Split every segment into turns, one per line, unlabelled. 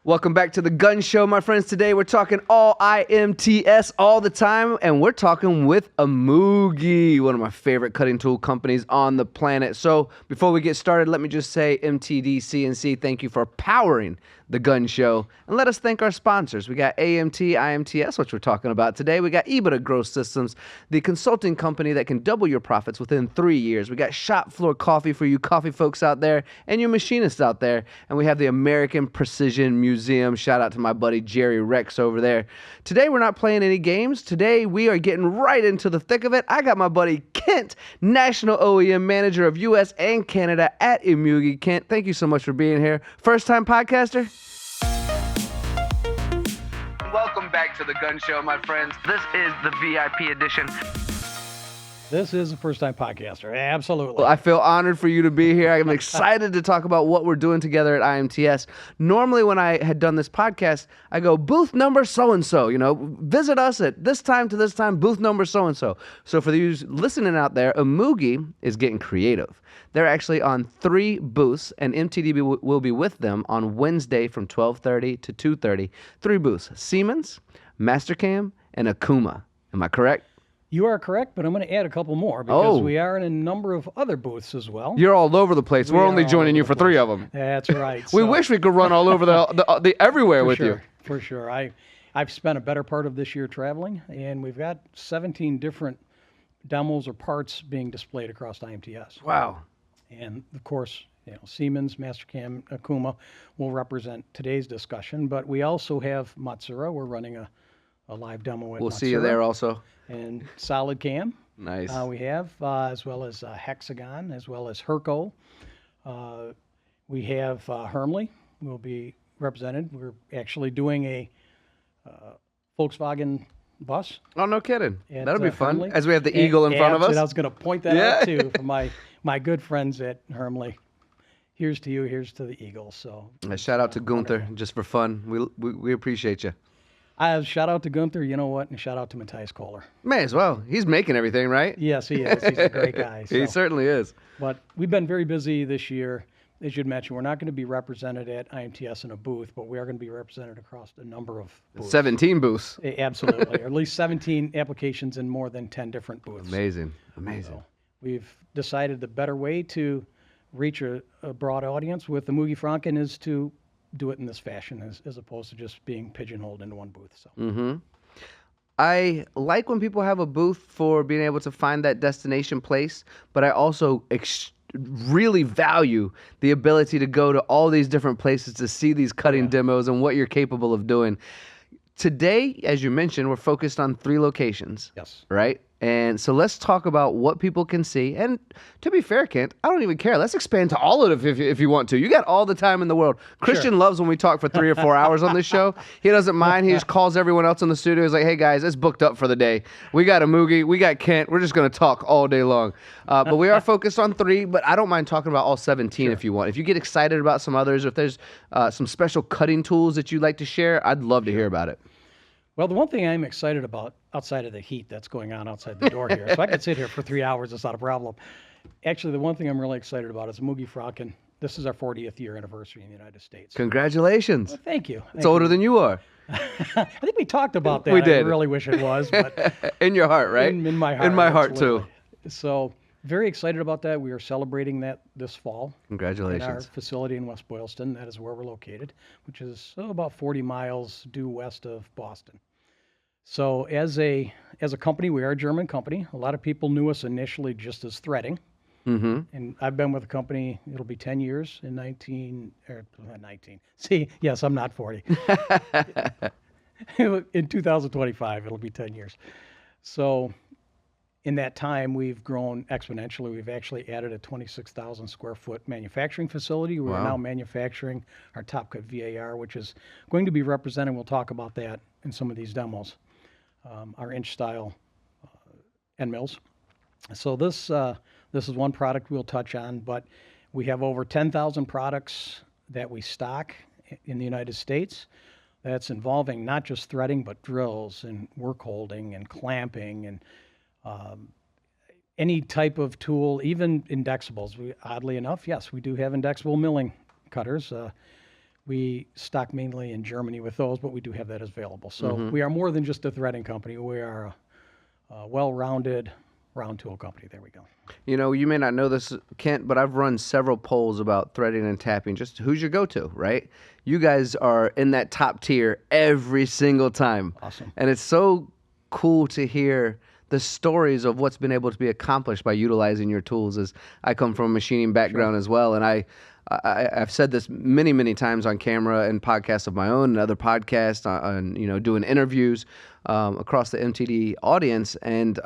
Welcome back to the Gunn Show, my friends. Today we're talking all IMTS all the time, and we're talking with EMUGE, one of my favorite cutting tool companies on the planet. So before we get started, let me just say MTD CNC, thank you for powering the Gunn Show. And let us thank our sponsors. We got AMT, IMTS, which we're talking about today. We got EBITDA Growth Systems, the consulting company that can double your profits within 3 years. We got Shop Floor Coffee for you coffee folks out there and you machinists out there. And we have the American Precision Museum. Shout out to my buddy Jerry Rex over there. Today we're not playing any games. Today we are getting right into the thick of it. I got my buddy Kent, National OEM Manager of US and Canada at EMUGE. Kent, thank you so much for being here. First time podcaster? Welcome back to the Gunn Show, my friends. This is the VIP edition.
This is a first-time podcaster. Absolutely.
Well, I feel honored for you to be here. I'm excited to talk about what we're doing together at IMTS. Normally, when I had done this podcast, I go, booth number so-and-so, visit us at this time to this time, booth number so-and-so. So for you listening out there, EMUGE is getting creative. They're actually on 3 booths, and MTD will be with them on Wednesday from 12:30 to 2:30. 3 booths, Siemens, Mastercam, and OKUMA. Am I correct?
You are correct, but I'm going to add a couple more because we are in a number of other booths as well.
You're all over the place. We're only joining you for 3 of them.
That's right.
We wish we could run all over the everywhere with you.
For sure. I've spent a better part of this year traveling, and we've got 17 different demos or parts being displayed across IMTS.
Wow.
And of course, Siemens, Mastercam, OKUMA will represent today's discussion, but we also have Matsura. We're running a live demo at
We'll
Matsura.
see you there also.
And Solid Cam.
Nice.
We have, as well as Hexagon, as well as Herco. We have Hermle will be represented. We're actually doing a Volkswagen bus.
Oh, no kidding. That'll be fun.
Hermle.
As we have the eagle in front of us.
I was going to point that out too for my good friends at Hermle. Here's to you. Here's to the eagle. So
shout out to Gunther, just for fun. We appreciate you.
Shout out to Gunther, you know what, and shout out to Matthias Kohler.
May as well. He's making everything, right?
Yes, he is. He's a great guy.
He certainly is.
But we've been very busy this year. As you'd mentioned, we're not going to be represented at IMTS in a booth, but we are going to be represented across a number of booths.
17 booths.
Absolutely. Or at least 17 applications in more than 10 different booths.
Amazing.
So we've decided the better way to reach a broad audience with the EMUGE-Franken is to do it in this fashion as opposed to just being pigeonholed into one booth. So.
I like when people have a booth for being able to find that destination place, but I also really value the ability to go to all these different places to see these cutting demos and what you're capable of doing. Today, as you mentioned, we're focused on 3 locations.
Yes.
Right? And so let's talk about what people can see. And to be fair, Kent, I don't even care. Let's expand to all of it if you want to. You got all the time in the world. Christian loves when we talk for 3 or 4 hours on this show. He doesn't mind. He just calls everyone else in the studio. He's like, hey, guys, it's booked up for the day. We got EMUGE. We got Kent. We're just going to talk all day long. But we are focused on 3, but I don't mind talking about all 17 if you want. If you get excited about some others, or if there's some special cutting tools that you'd like to share, I'd love to hear about it.
Well, the one thing I'm excited about, outside of the heat that's going on outside the door here, so I could sit here for 3 hours, it's not a problem. Actually, the one thing I'm really excited about is EMUGE-Franken. This is our 40th year anniversary in the United States.
Congratulations.
Well, thank you.
It's older than you are.
I think we talked about that.
We did.
I really wish it was. But
in your heart, right?
In my heart.
In my heart, too.
So very excited about that. We are celebrating that this fall.
Congratulations.
In our facility in West Boylston. That is where we're located, which is about 40 miles due west of Boston. So as a company, we are a German company. A lot of people knew us initially just as threading. And I've been with the company, it'll be 10 years in 19. See, yes, I'm not 40. In 2025, it'll be 10 years. So in that time, we've grown exponentially. We've actually added a 26,000 square foot manufacturing facility. We're now manufacturing our top cut VAR, which is going to be represented. We'll talk about that in some of these demos. Our inch style end mills. So this is one product we'll touch on, but we have over 10,000 products that we stock in the United States. That's involving not just threading, but drills and work holding and clamping and any type of tool, even indexables. Oddly enough, yes, we do have indexable milling cutters. We stock mainly in Germany with those, but we do have that available. So we are more than just a threading company. We are a well-rounded round tool company. There we go.
You know, you may not know this, Kent, but I've run several polls about threading and tapping. Just who's your go-to, right? You guys are in that top tier every single time.
Awesome.
And it's so cool to hear the stories of what's been able to be accomplished by utilizing your tools. As I come from a machining background as well, and I've said this many, many times on camera and podcasts of my own and other podcasts on doing interviews across the MTD audience. And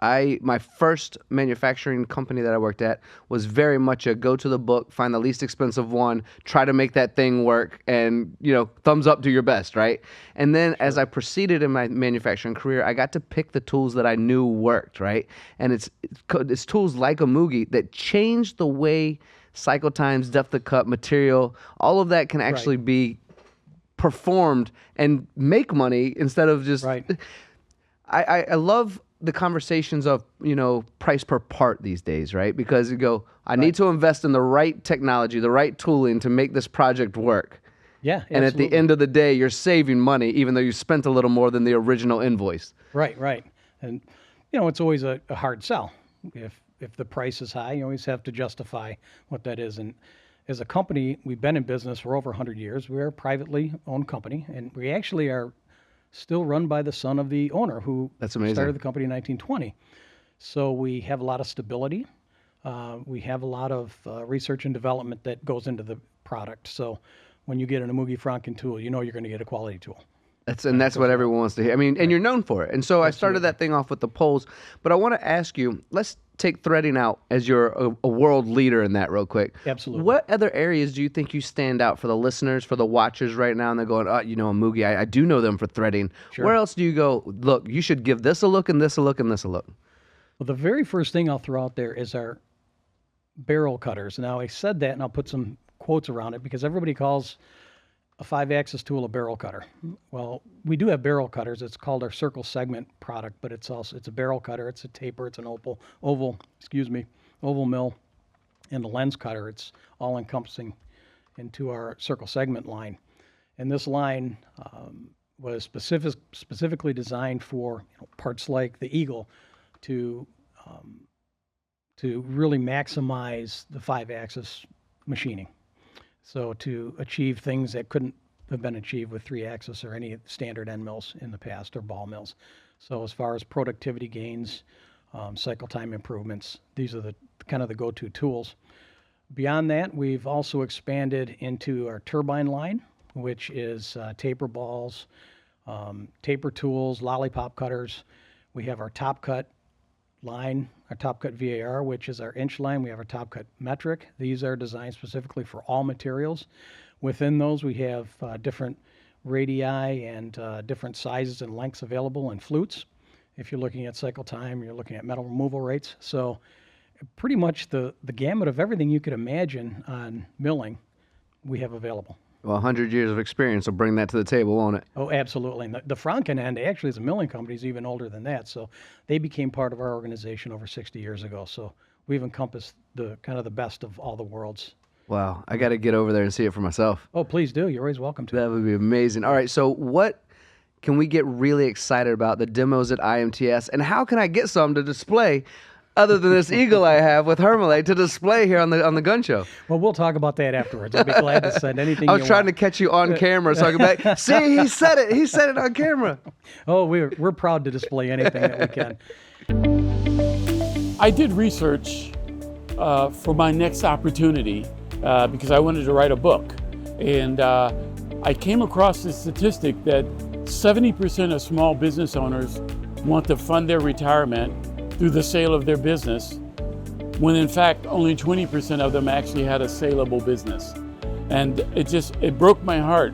my first manufacturing company that I worked at was very much a go to the book, find the least expensive one, try to make that thing work, and thumbs up, do your best, right? And then as I proceeded in my manufacturing career, I got to pick the tools that I knew worked, right? And it's tools like EMUGE that changed the way cycle times, depth of cut, material, all of that can actually be performed and make money instead of just.
Right.
I love the conversations of price per part these days, right? Because you go, I need to invest in the right technology, the right tooling to make this project work.
Yeah,
and
absolutely.
at the end of the day, you're saving money, even though you spent a little more than the original invoice.
Right. And it's always a hard sell. If the price is high, you always have to justify what that is. And as a company, we've been in business for over 100 years. We're a privately owned company, and we actually are still run by the son of the owner who started the company in 1920. So we have a lot of stability. We have a lot of research and development that goes into the product. So when you get an EMUGE-Franken tool, you're going to get a quality tool.
That's what everyone wants to hear. I mean, and you're known for it. And so I started that thing off with the polls, but I want to ask you, let's take threading out as you're a world leader in that real quick.
Absolutely.
What other areas do you think you stand out for the listeners, for the watchers right now, and they're going, EMUGE, I do know them for threading.
Sure.
Where else do you go, look, you should give this a look and this a look and this a look?
Well, the very first thing I'll throw out there is our barrel cutters. Now, I said that, and I'll put some quotes around it because everybody calls a 5-axis tool a barrel cutter. Well, we do have barrel cutters. It's called our circle segment product, but it's a barrel cutter. It's a taper. It's an oval mill, and a lens cutter. It's all encompassing into our circle segment line. And this line was specifically designed for parts like the Eagle to really maximize the 5-axis machining. So to achieve things that couldn't have been achieved with 3-axis or any standard end mills in the past or ball mills. So as far as productivity gains, cycle time improvements, these are the kind of the go-to tools. Beyond that, we've also expanded into our turbine line, which is taper balls, taper tools, lollipop cutters. We have our top cut line, our top cut VAR, which is our inch line. We have our top cut metric. These are designed specifically for all materials. Within those, we have different radii and different sizes and lengths available in flutes. If you're looking at cycle time, you're looking at metal removal rates. So pretty much the gamut of everything you could imagine on milling, we have available.
Well, 100 years of experience will bring that to the table, won't it?
Oh, absolutely. And the Franken end, actually, as a milling company, is even older than that. So they became part of our organization over 60 years ago. So we've encompassed the kind of the best of all the worlds.
Wow. I got to get over there and see it for myself.
Oh, please do. You're always welcome to.
That would be amazing. All right. So what can we get really excited about? The demos at IMTS, and how can I get some to display other than this eagle I have with Hermelade to display here on the Gunn Show?
Well, we'll talk about that afterwards. I'll be glad to send anything.
I was trying to catch you on camera so I could be like, see, he said it. He said it on camera.
Oh, we're proud to display anything that we can.
I did research for my next opportunity because I wanted to write a book. And I came across this statistic that 70% of small business owners want to fund their retirement through the sale of their business, when in fact only 20% of them actually had a saleable business. And it broke my heart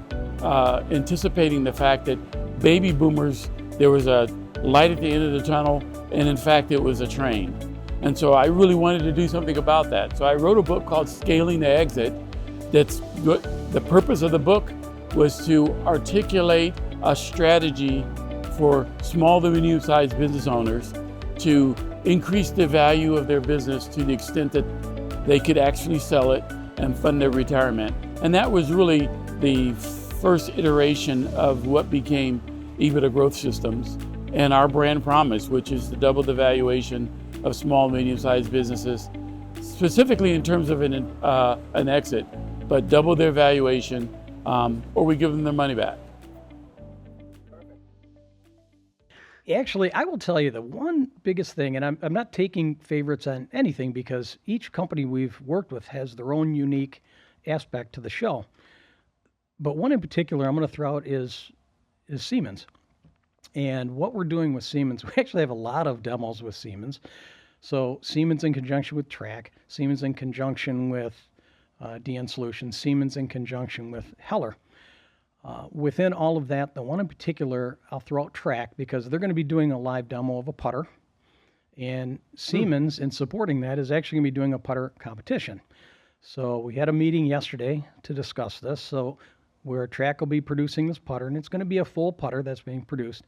anticipating the fact that baby boomers, there was a light at the end of the tunnel, and in fact it was a train. And so I really wanted to do something about that. So I wrote a book called Scaling the Exit. The purpose of the book was to articulate a strategy for small to medium-sized business owners to increase the value of their business to the extent that they could actually sell it and fund their retirement. And that was really the first iteration of what became EBITDA Growth Systems and our brand promise, which is to double the valuation of small, medium-sized businesses, specifically in terms of an exit, but double their valuation, or we give them their money back.
Actually, I will tell you the one biggest thing, and I'm not taking favorites on anything because each company we've worked with has their own unique aspect to the show. But one in particular I'm going to throw out is Siemens. And what we're doing with Siemens, we actually have a lot of demos with Siemens. So Siemens in conjunction with Track, Siemens in conjunction with DN Solutions, Siemens in conjunction with Heller. Within all of that, the one in particular, I'll throw out Track because they're going to be doing a live demo of a putter. And Siemens, in supporting that, is actually going to be doing a putter competition. So we had a meeting yesterday to discuss this. So where Track will be producing this putter, and it's going to be a full putter that's being produced.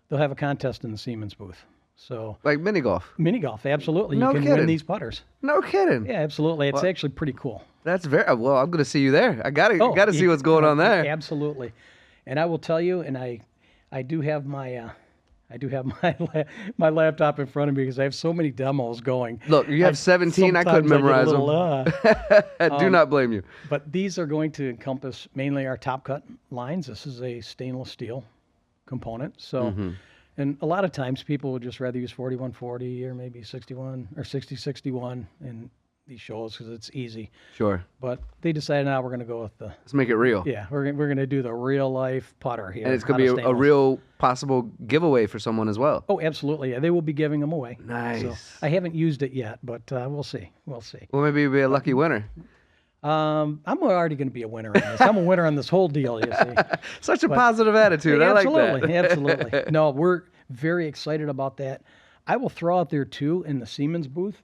They'll have a contest in the Siemens booth. So
Like mini golf.
mini golf, absolutely.
No
You can
kidding.
win these putters.
No kidding.
Yeah, absolutely. It's actually pretty cool.
That's very well. I'm going to see you there. I gotta see what's going on there.
Absolutely. And I will tell you, and I do have my my laptop in front of me because I have so many demos going.
Look, you have 17. I couldn't memorize them. Do not blame you.
But these are going to encompass mainly our top cut lines. This is a stainless steel component. So, and a lot of times people would just rather use 4140 or maybe 61 or 6061 in these shows because it's easy.
Sure.
But they decided now we're going to go with the,
Let's make it real.
yeah, we're going to do the real life putter here.
And it's going to be a real possible giveaway for someone as well.
Oh, absolutely. Yeah, they will be giving them away.
Nice.
So I haven't used it yet, but we'll see. We'll see.
Well, maybe you'll be a lucky winner.
I'm already going to be a winner on this. I'm a winner on this whole deal, you see.
Such a positive attitude. I like that.
Absolutely. No, we're very excited about that. I will throw out there too in the Siemens booth.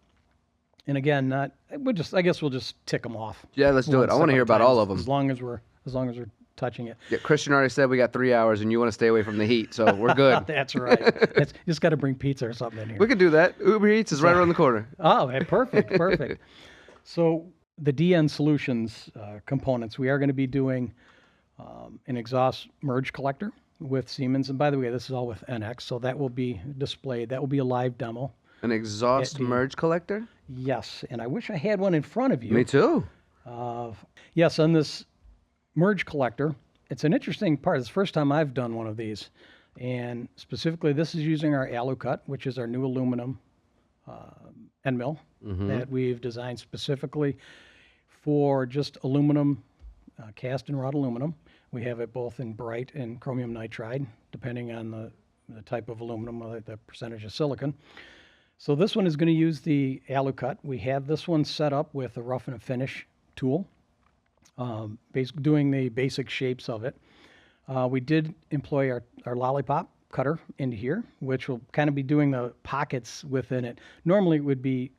And again, I guess we'll just tick them off.
Yeah, let's do it. I want to hear about all of them.
As long as we're touching it.
Yeah, Christian already said we got 3 hours, and you want to stay away from the heat, so we're good.
That's right. You just got to bring pizza or something in here.
We could do that. Uber Eats is right around the corner.
Oh, perfect. So the DN Solutions components, we are going to be doing an exhaust merge collector with Siemens. And by the way, this is all with NX, so that will be displayed. That will be a live demo.
An exhaust merge collector?
Yes, and I wish I had one in front of you.
Me too.
Yes, on this merge collector, it's an interesting part. It's the first time I've done one of these. And specifically, this is using our AluCut, which is our new aluminum end mill that we've designed specifically for just aluminum, cast and wrought aluminum. We have it both in bright and chromium nitride, depending on the type of aluminum, the percentage of silicon. So this one is going to use the AluCut. We have this one set up with a rough and finish tool, doing the basic shapes of it. We did employ our lollipop cutter into here, which will kind of be doing the pockets within it. Normally it would be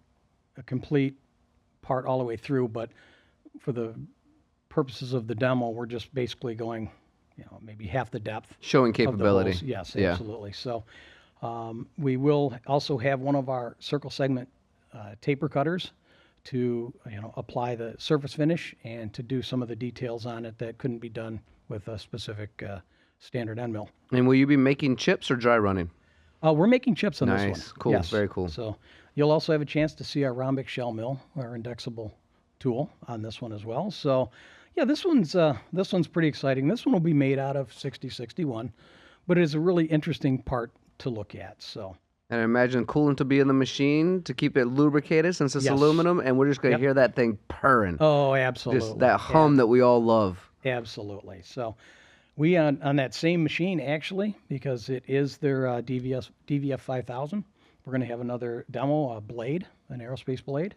a complete part all the way through, but for the purposes of the demo, we're just basically going, maybe half the depth.
Showing capability.
Of the holes. Yes, absolutely. So we will also have one of our circle segment taper cutters to apply the surface finish and to do some of the details on it that couldn't be done with a specific standard end mill.
And will you be making chips or dry running?
We're making chips on this one.
Nice, cool,
yes.
Very cool.
So you'll also have a chance to see our rhombic shell mill, our indexable tool on this one as well. So yeah, this one's pretty exciting. This one will be made out of 6061, but it is a really interesting part to look at. So.
And I imagine coolant to be in the machine to keep it lubricated since it's
Yes.
aluminum, and we're just going to hear that thing purring.
Oh, absolutely.
Just that hum that we all love.
Absolutely. So we on that same machine, actually, because it is their DVF 5000, we're going to have another demo, a blade, an aerospace blade.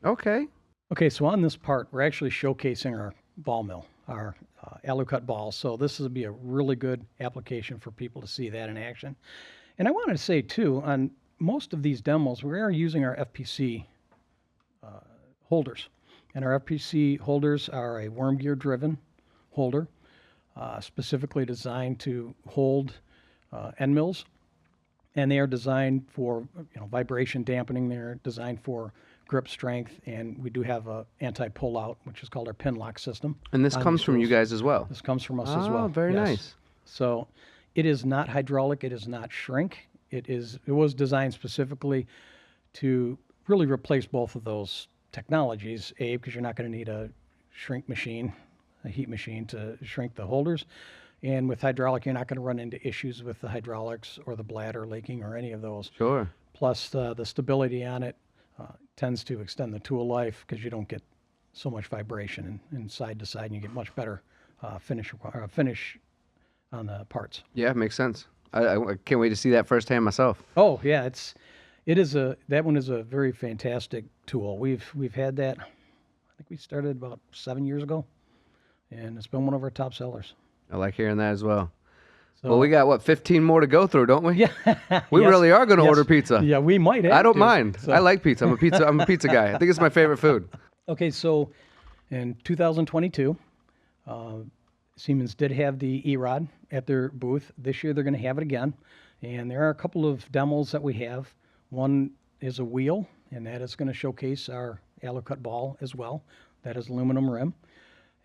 Okay.
Okay, so on this part, we're actually showcasing our ball mill, our AluCut balls. So this will be a really good application for people to see that in action. And I wanted to say, too, on most of these demos, we are using our FPC holders. And our FPC holders are a worm gear driven holder, specifically designed to hold end mills. And they are designed for vibration dampening. They're designed for grip strength, and we do have a anti-pull-out, which is called our pin lock system.
And this
on
comes
these
from you
tools.
guys as well.
This comes from us as well.
Oh, very
yes.
nice.
So it is not hydraulic. It is not shrink. It was designed specifically to really replace both of those technologies, because you're not going to need a shrink machine, a heat machine to shrink the holders. And with hydraulic, you're not going to run into issues with the hydraulics or the bladder leaking or any of those.
Sure.
Plus, the stability on it tends to extend the tool life because you don't get so much vibration and side to side, and you get much better finish on the parts.
Yeah, makes sense. I can't wait to see that firsthand myself.
Oh yeah, that one is a very fantastic tool. We've had that. I think we started about 7 years ago, and it's been one of our top sellers.
I like hearing that as well.
So,
Well, we got, 15 more to go through, don't we?
Yeah.
We
Yes,
really are going to
yes.
order pizza.
Yeah, we might.
I don't
to.
mind.
So-
I like pizza. I'm a pizza guy. I think it's my favorite food.
Okay, so in 2022, Siemens did have the E-Rod at their booth. This year they're going to have it again. And there are a couple of demos that we have. One is a wheel, and that is going to showcase our alu-cut ball as well. That is aluminum rim.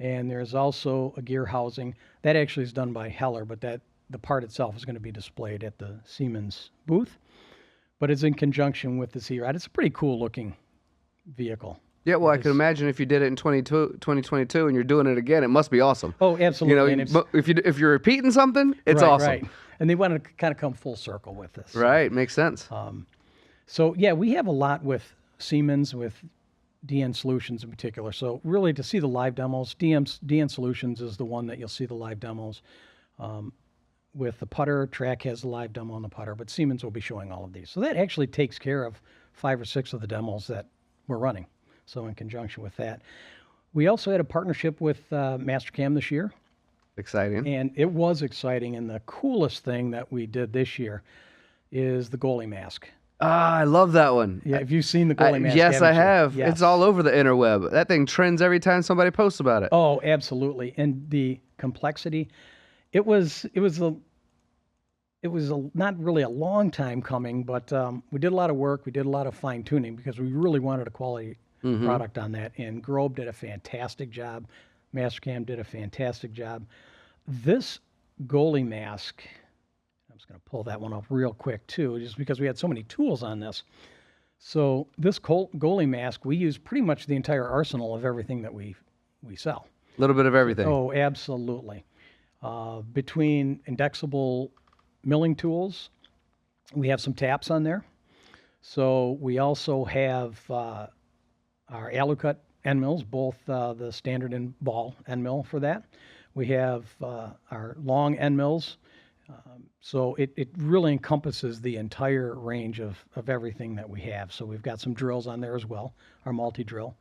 And there's also a gear housing. That actually is done by Heller, but the part itself is going to be displayed at the Siemens booth. But it's in conjunction with the E-Rod. It's a pretty cool looking vehicle.
Yeah, well, I can imagine if you did it in 2022 and you're doing it again, it must be awesome.
Oh, absolutely. And
If you're repeating something, it's awesome.
Right. And they want to kind of come full circle with this.
Right, makes sense.
So yeah, we have a lot with Siemens, with DN Solutions in particular. So really to see the live demos, DN Solutions is the one that you'll see the live demos. With the putter, Track has the live demo on the putter, but Siemens will be showing all of these. So that actually takes care of 5 or 6 of the demos that we're running. So in conjunction with that, we also had a partnership with Mastercam this year.
Exciting.
And it was exciting. And the coolest thing that we did this year is the goalie mask.
Ah, I love that one.
Yeah, have you seen the goalie mask?
Yes, I
haven't you?
have.
Yes.
It's all over the interweb. That thing trends every time somebody posts about it.
Oh, absolutely. And the complexity, it was not really a long time coming, but we did a lot of work. We did a lot of fine tuning because we really wanted a quality product on that. And Grobe did a fantastic job. Mastercam did a fantastic job. This goalie mask, I'm just going to pull that one up real quick too, just because we had so many tools on this. So this goalie mask, we use pretty much the entire arsenal of everything that we sell.
A little bit of everything.
Oh, absolutely. Between indexable milling tools, we have some taps on there. So we also have our alu-cut end mills, both the standard and ball end mill for that. We have our long end mills. So it really encompasses the entire range of everything that we have. So we've got some drills on there as well, our multi-drill.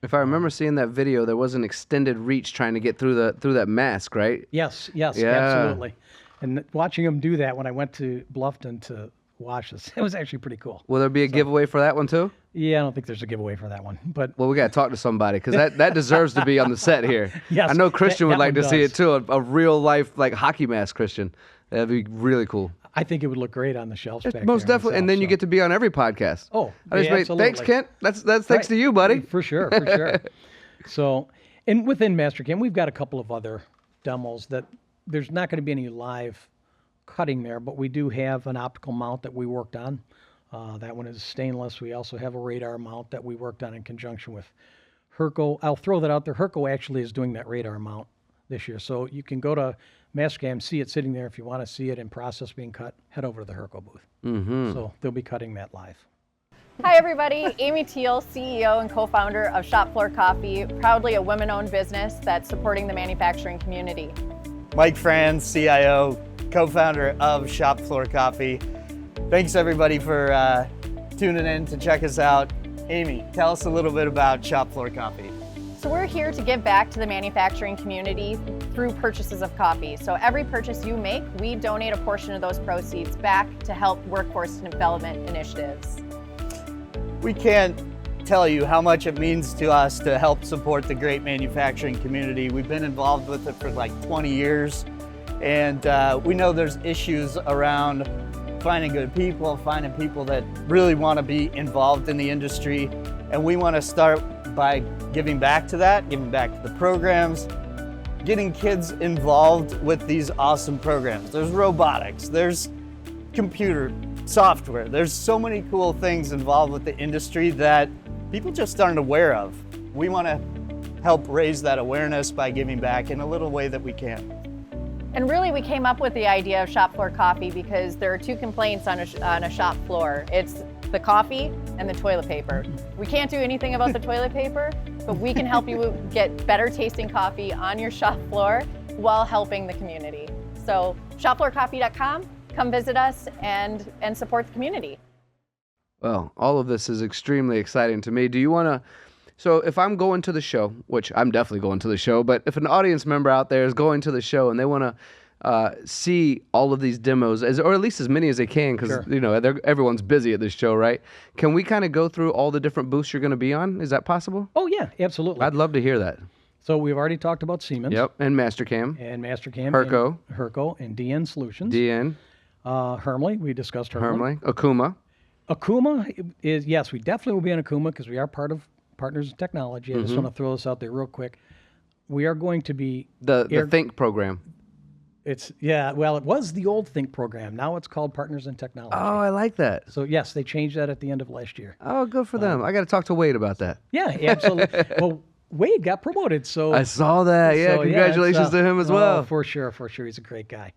If I remember seeing that video, there was an extended reach trying to get through that mask, right?
Yes,
Yeah.
absolutely. And watching them do that when I went to Bluffton to watch this, it was actually pretty cool.
Will there be a giveaway for that one too?
Yeah, I don't think there's a giveaway for that one, but
Well, we got to talk to somebody because that deserves to be on the set here.
Yes,
I know Christian
that
would like
one
to see
does.
it too, a real life like hockey mask, Christian. That'd be really cool.
I think it would look great on the shelves back
Most
there
definitely, and then you get to be on every podcast.
Oh,
I just
yeah,
thanks,
absolutely.
Kent. That's thanks to you, buddy.
For sure. So, and within Mastercam, we've got a couple of other demos that there's not going to be any live cutting there, but we do have an optical mount that we worked on. That one is stainless. We also have a radar mount that we worked on in conjunction with Herco. I'll throw that out there. Herco actually is doing that radar mount this year. So you can go to Mastercam, see it sitting there. If you want to see it in process being cut, head over to the Herco booth. So they'll be cutting that live.
Hi everybody, Amy Teal, CEO and co-founder of Shop Floor Coffee, proudly a women-owned business that's supporting the manufacturing community.
Mike Franz, CIO, co-founder of Shop Floor Coffee. Thanks everybody for tuning in to check us out. Amy, tell us a little bit about Shop Floor Coffee.
So we're here to give back to the manufacturing community through purchases of coffee. So every purchase you make, we donate a portion of those proceeds back to help workforce development initiatives.
We can't tell you how much it means to us to help support the great manufacturing community. We've been involved with it for like 20 years, and we know there's issues around finding good people, finding people that really want to be involved in the industry. And we want to start by giving back to that, giving back to the programs, getting kids involved with these awesome programs. There's robotics, there's computer software, there's so many cool things involved with the industry that people just aren't aware of. We want to help raise that awareness by giving back in a little way that we can.
And really, we came up with the idea of shop floor coffee because there are two complaints on a shop floor. It's the coffee and the toilet paper. We can't do anything about the toilet paper, but we can help you get better tasting coffee on your shop floor while helping the community. So shopfloorcoffee.com, come visit us and support the community.
Well, all of this is extremely exciting to me. Do you want to, so if I'm going to the show, which I'm definitely going to the show, but if an audience member out there is going to the show and they want to see all of these demos, or at least as many as they can, because
Sure.
you know everyone's busy at this show, right? Can we kind of go through all the different booths you're going to be on? Is that possible?
Oh yeah, absolutely.
I'd love to hear that.
So we've already talked about Siemens.
Yep, and Mastercam,
And Mastercam.
Herco.
And Herco and DN Solutions.
DN,
Hermle, we discussed Hermle.
Hermle, OKUMA.
OKUMA is, yes, we definitely will be on OKUMA because we are part of Partners in Technology. I just want to throw this out there real quick. We are going to be
The Think program.
It's it was the old Think program. Now it's called Partners in Technology.
Oh, I like that.
So yes, they changed that at the end of last year.
Oh, good for them. I got to talk to Wade about that.
Yeah, absolutely. Well, Wade got promoted, so
I saw that. Yeah,
so,
congratulations
it's,
to him as
oh,
well.
for sure. He's a great guy.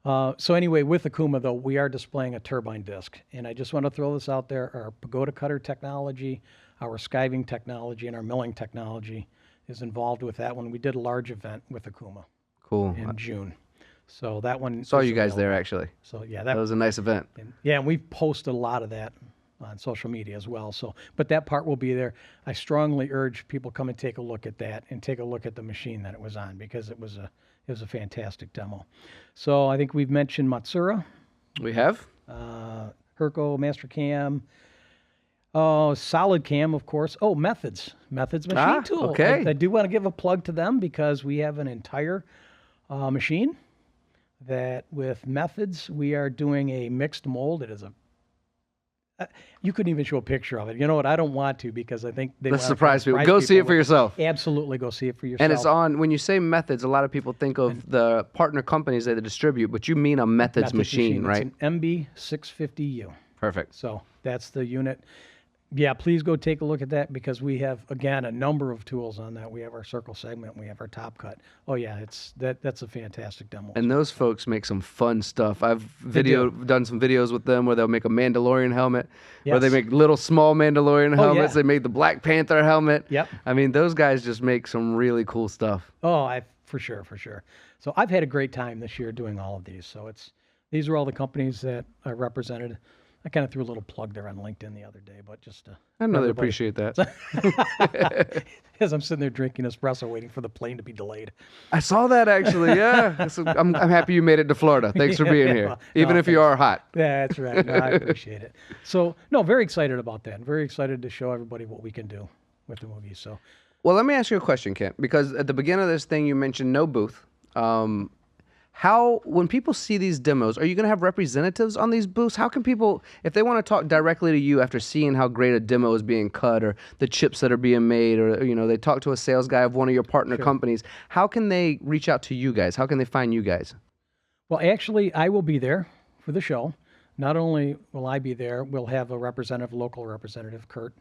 So anyway, with OKUMA though, we are displaying a turbine disc, and I just want to throw this out there. Our pagoda cutter technology, our skiving technology, and our milling technology is involved with that one. We did a large event with OKUMA
Cool.
in June. So that one
Saw
is
you guys there
available.
actually.
So yeah,
That was a nice event.
and we've posted a lot of that on social media as well. So, but that part will be there. I strongly urge people come and take a look at that and take a look at the machine that it was on because it was a fantastic demo. So I think we've mentioned Matsura,
We have?
Herco, Mastercam, Solid Cam, of course. Oh, Methods machine tool.
okay.
I do want to give a plug to them because we have an entire machine that with Methods, we are doing a mixed mold. It is you couldn't even show a picture of it. You know what? I don't want to because I think they
Let's
wanna
surprise people.
surprise
Go see it
people
for
with-
yourself.
Absolutely, go see it for yourself.
And it's on, when you say Methods, a lot of people think of the partner companies that they distribute, but you mean a Methods machine, right?
It's an MB650U.
Perfect.
So that's the unit. Yeah, please go take a look at that because we have, again, a number of tools on that. We have our circle segment. We have our top cut. Oh, yeah, that's a fantastic demo.
And those folks make some fun stuff. I've
do.
done some videos with them where they'll make a Mandalorian helmet, where they
Yes.
make little small Mandalorian helmets.
yeah.
They made the Black Panther helmet.
Yep.
I mean, those guys just make some really cool stuff.
Oh, for sure. So I've had a great time this year doing all of these. So these are all the companies that are represented. I kind of threw a little plug there on LinkedIn the other day, but just
I know they appreciate that.
as I'm sitting there drinking espresso, waiting for the plane to be delayed.
I saw that actually. Yeah, so I'm happy you made it to Florida. Thanks for being here,
well,
even
no,
if you are hot.
That's right. No, I appreciate it. So, no, very excited about that. Very excited to show everybody what we can do with the movie. So,
Well, let me ask you a question, Kent, because at the beginning of this thing, you mentioned no booth. When people see these demos, are you going to have representatives on these booths? How can people, if they want to talk directly to you after seeing how great a demo is being cut or the chips that are being made, or they talk to a sales guy of one of your partner companies, how can they reach out to you guys? How can they find you guys?
well, actually, I will be there for the show. Not only will I be there, we'll have a local representative, Kurt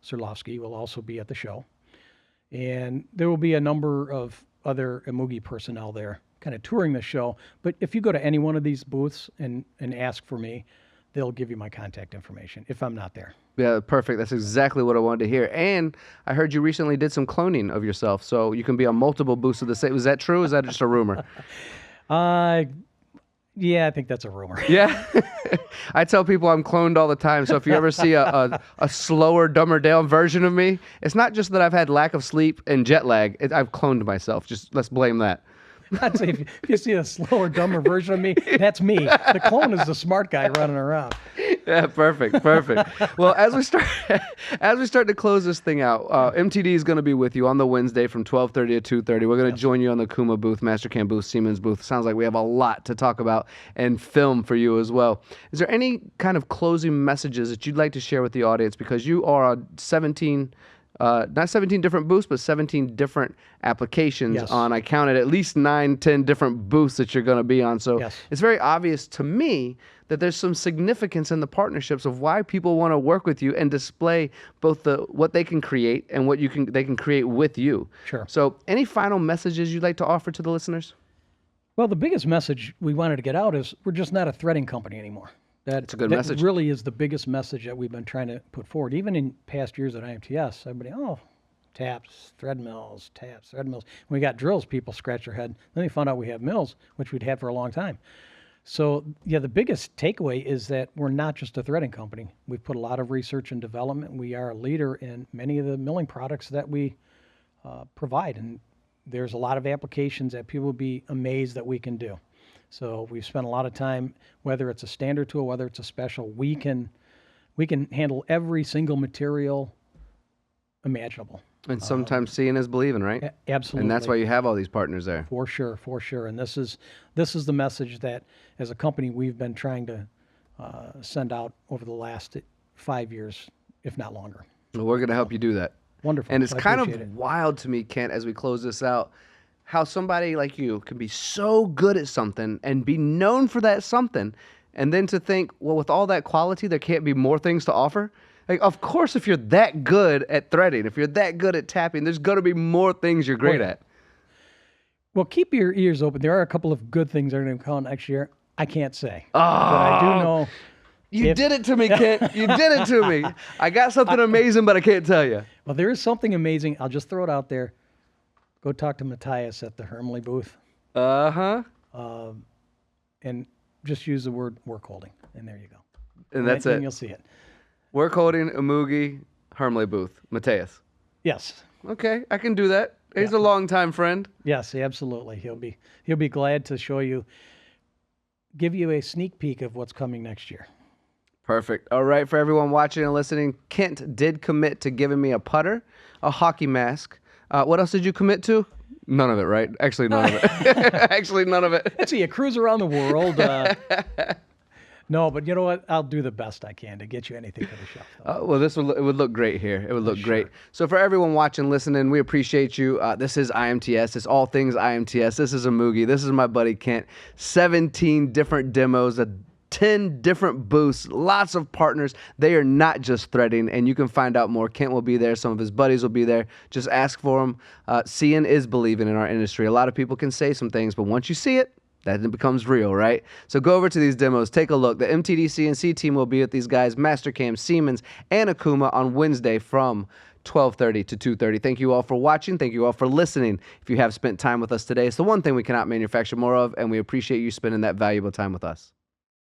Surlovsky, will also be at the show. And there will be a number of other EMUGE personnel there kind of touring the show. But if you go to any one of these booths and ask for me, they'll give you my contact information if I'm not there.
Yeah, perfect. That's exactly what I wanted to hear. And I heard you recently did some cloning of yourself, so you can be on multiple booths of the same. Was that true? Or is that just a rumor?
Yeah, I think that's a rumor.
Yeah. I tell people I'm cloned all the time. So if you ever see a slower, dumber down version of me, it's not just that I've had lack of sleep and jet lag. I've cloned myself. Just let's blame that.
I'd say if you see a slower, dumber version of me, that's me. The clone is the smart guy running around.
Yeah, perfect. Well, as we start to close this thing out, MTD is going to be with you on the Wednesday from 12:30 to 2:30. We're going to join you on the OKUMA booth, Mastercam booth, Siemens booth. Sounds like we have a lot to talk about and film for you as well. Is there any kind of closing messages that you'd like to share with the audience, because you are on 17 not 17 different booths, but 17 different applications on, I counted at least 9, 10 different booths that you're going to be on. So it's very obvious to me that there's some significance in the partnerships of why people want to work with you and display both what they can create and what they can create with you.
Sure.
So any final messages you'd like to offer to the listeners?
Well, the biggest message we wanted to get out is we're just not a threading company anymore.
That's a good message.
That really is the biggest message that we've been trying to put forward. Even in past years at IMTS, everybody, taps, thread mills, taps, thread mills. When we got drills, people scratch their head. Then they found out we have mills, which we'd had for a long time. So, the biggest takeaway is that we're not just a threading company. We've put a lot of research and development. We are a leader in many of the milling products that we provide. And there's a lot of applications that people will be amazed that we can do. So we've spent a lot of time, whether it's a standard tool, whether it's a special, we can handle every single material imaginable.
And sometimes seeing is believing, right?
Absolutely.
And that's why you have all these partners there.
For sure. And this is the message that as a company we've been trying to send out over the last 5 years, if not longer.
Well, we're going to help you do that.
Wonderful.
And it's kind of wild to me, Kent, as we close this out, how somebody like you can be so good at something and be known for that something, and then to think, well, with all that quality, there can't be more things to offer. Like, of course, if you're that good at threading, if you're that good at tapping, there's going to be more things you're great at.
Well, keep your ears open. There are a couple of good things that are going to come next year. I can't say.
Oh,
but I do know.
You did it to me, Kent. You did it to me. I got something amazing, but I can't tell you.
Well, there is something amazing. I'll just throw it out there. Go talk to Matthias at the Hermle booth. And just use the word work holding, and there you go.
And that's it.
And you'll see it.
Work holding, EMUGE, Hermle booth, Matthias.
Yes.
Okay, I can do that. He's a longtime friend.
Yes, absolutely. He'll be glad to show you, give you a sneak peek of what's coming next year.
Perfect. All right, for everyone watching and listening, Kent did commit to giving me a putter, a hockey mask. What else did you commit to? None of it, right? Actually, none of it. Actually, none of it.
Let's see, a cruise around the world. No, but you know what? I'll do the best I can to get you anything for the shelf.
Well, it would look great here. It would look great. So for everyone watching, listening, we appreciate you. This is IMTS. It's all things IMTS. This is EMUGE. This is my buddy Kent. 17 different demos, 10 different booths, lots of partners. They are not just threading, and you can find out more. Kent will be there. Some of his buddies will be there. Just ask for them. Seeing is believing in our industry. A lot of people can say some things, but once you see it, that becomes real, right? So go over to these demos, take a look. The MTD CNC team will be with these guys, Mastercam, Siemens, and OKUMA on Wednesday from 12:30 to 2:30. Thank you all for watching. Thank you all for listening. If you have spent time with us today, it's the one thing we cannot manufacture more of, and we appreciate you spending that valuable time with us.